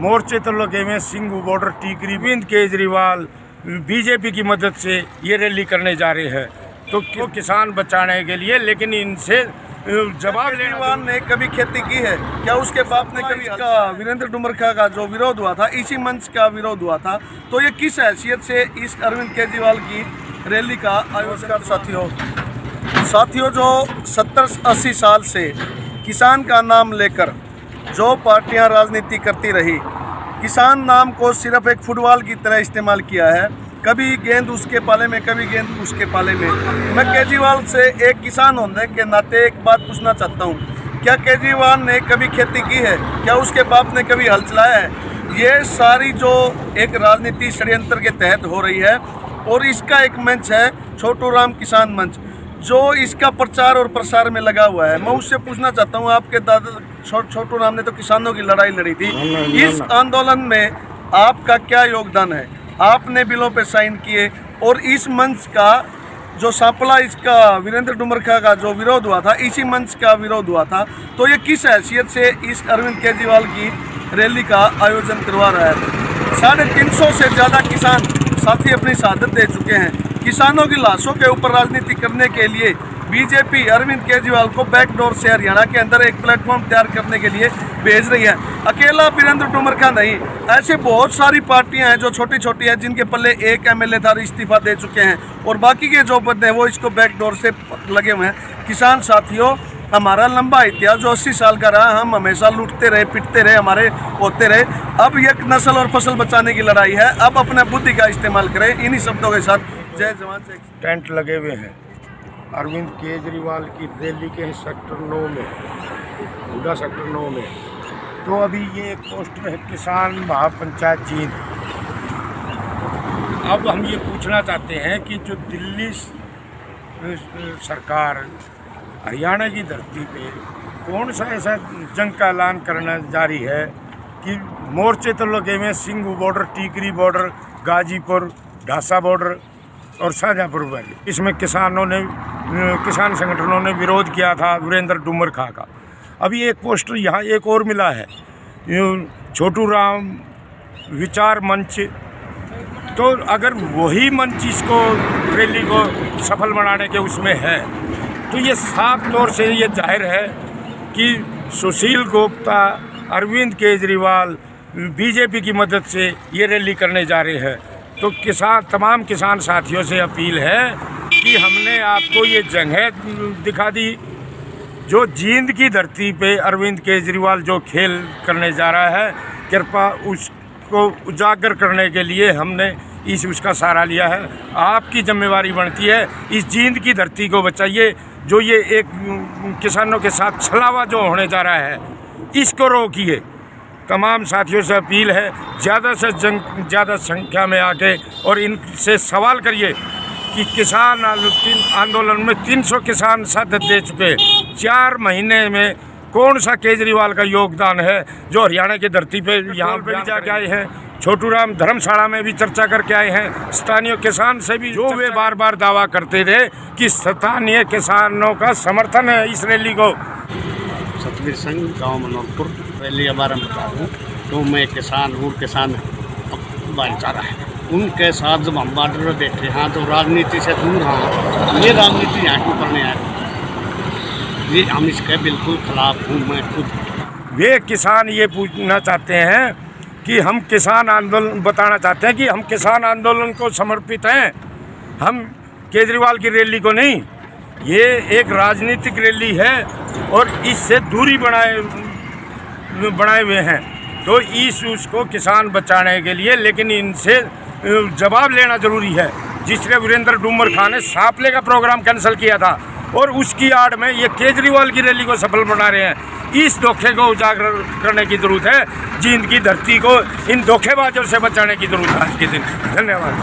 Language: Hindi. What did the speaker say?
मोर्चे तो लगे हुए सिंघू बॉर्डर टीकरी। अरविंद केजरीवाल बीजेपी की मदद से ये रैली करने जा रहे हैं तो किसान बचाने के लिए, लेकिन इनसे जवाब केजरीवाल ने कभी खेती की है क्या? उसके बाप ने कभी इसका वीरेंद्र डुमरखा का जो विरोध हुआ था, इसी मंच का विरोध हुआ था, तो ये किस हैसियत से इस अरविंद केजरीवाल की रैली का आयोजन? साथियों जो 70-80 साल से किसान का नाम लेकर जो पार्टियां राजनीति करती रही, किसान नाम को सिर्फ एक फुटबॉल की तरह इस्तेमाल किया है, कभी गेंद उसके पाले में, कभी गेंद उसके पाले में। मैं केजरीवाल से एक किसान होने के नाते एक बात पूछना चाहता हूँ, क्या केजरीवाल ने कभी खेती की है क्या? उसके बाप ने कभी हल चलाया है? ये सारी जो एक राजनीति षड्यंत्र के तहत हो रही है, और इसका एक मंच है छोटू राम किसान मंच, जो इसका प्रचार और प्रसार में लगा हुआ है। मैं उससे पूछना चाहता हूँ, आपके दादा छोटू राम ने तो किसानों की लड़ाई लड़ी थी, इस आंदोलन में आपका क्या योगदान है? आपने बिलों पे साइन किए, और इस मंच का जो सांपला इसका वीरेंद्र डुमरखा का जो विरोध हुआ था, इसी मंच का विरोध हुआ था, तो ये किस हैसियत से इस अरविंद केजरीवाल की रैली का आयोजन करवा रहा है? 350 से ज़्यादा किसान साथी अपनी शहादत दे चुके हैं। किसानों की लाशों के ऊपर राजनीति करने के लिए बीजेपी अरविंद केजरीवाल को बैकडोर से हरियाणा के अंदर एक प्लेटफॉर्म तैयार करने के लिए भेज रही है। अकेला वीरेंद्र डुमरखा नहीं, ऐसे बहुत सारी पार्टियां हैं जो छोटी छोटी हैं, जिनके पल्ले एक एमएलए था, इस्तीफा दे चुके हैं, और बाकी के जो बंदे हैं वो इसको बैकडोर से लगे हुए हैं। किसान साथियों, हमारा लंबा इतिहास जो 80 साल का रहा, हम हमेशा लूटते रहे, पिटते रहे, हमारे होते रहे। अब एक नस्ल और फसल बचाने की लड़ाई है, अब अपने बुद्धि का इस्तेमाल करें। इन्हीं शब्दों के साथ जय जवान जय किसान। टेंट लगे हुए हैं अरविंद केजरीवाल की रैली के सेक्टर 9 में, हुडा सेक्टर 9 में। तो अभी ये एक पोस्टर है किसान महापंचायत जींद। अब हम ये पूछना चाहते हैं कि जो दिल्ली सरकार हरियाणा की धरती पे कौन सा ऐसा जंग का ऐलान करना जारी है कि मोर्चे तो लगे हुए सिंघू बॉर्डर, टीकरी बॉर्डर, गाजीपुर, ढासा बॉर्डर और शाहजहाँपुर वैली। इसमें किसान संगठनों ने विरोध किया था वीरेंद्र डुमरखा का। अभी एक पोस्टर यहाँ एक और मिला है, छोटू राम विचार मंच। तो अगर वही मंच इसको रैली को सफल बनाने के उसमें है, तो ये साफ तौर से ये जाहिर है कि सुशील गुप्ता, अरविंद केजरीवाल बीजेपी की मदद से ये रैली करने जा रहे हैं। तो तमाम किसान साथियों से अपील है कि हमने आपको ये जगह दिखा दी, जो जींद की धरती पे अरविंद केजरीवाल जो खेल करने जा रहा है, कृपा उसको उजागर करने के लिए हमने उसका सहारा लिया है। आपकी जिम्मेवारी बनती है, इस जींद की धरती को बचाइए। जो ये एक किसानों के साथ छलावा जो होने जा रहा है, इसको रोकिए। तमाम साथियों से अपील है, ज़्यादा से ज़्यादा संख्या में आके और इनसे सवाल करिए कि किसान आंदोलन में 300 किसान शहादत दे चुके। 4 महीने में कौन सा केजरीवाल का योगदान है जो हरियाणा की धरती पे यहाँ पे जाके आए हैं। छोटू राम धर्मशाला में भी चर्चा करके आए हैं। स्थानीय किसान से भी जो वे बार बार दावा करते थे कि स्थानीय किसानों का समर्थन है इस रैली को। सतवीर सिंह, गाँव मनोहरपुर, रैली के बारे में बता दूँ तो मैं किसान हूँ, किसान भाईचारा है। उनके साथ जब हम बॉर्डर देखे, हाँ तो राजनीति से दूर, हाँ ये राजनीति यहाँ क्यों करने आए, ये हम इसके बिल्कुल खिलाफ हूँ मैं खुद। वे किसान ये पूछना चाहते हैं कि हम किसान आंदोलन बताना चाहते हैं कि हम किसान आंदोलन को समर्पित हैं, हम केजरीवाल की रैली को नहीं। ये एक राजनीतिक रैली है और इससे दूरी बनाए हुए हैं। तो उसको किसान बचाने के लिए, लेकिन इनसे जवाब लेना ज़रूरी है। जिसने वीरेंद्र डुमरखा ने सांपले का प्रोग्राम कैंसिल किया था और उसकी आड़ में ये केजरीवाल की रैली को सफल बना रहे हैं। इस धोखे को उजागर करने की ज़रूरत है। जींद की धरती को इन धोखेबाजों से बचाने की ज़रूरत है आज के दिन। धन्यवाद।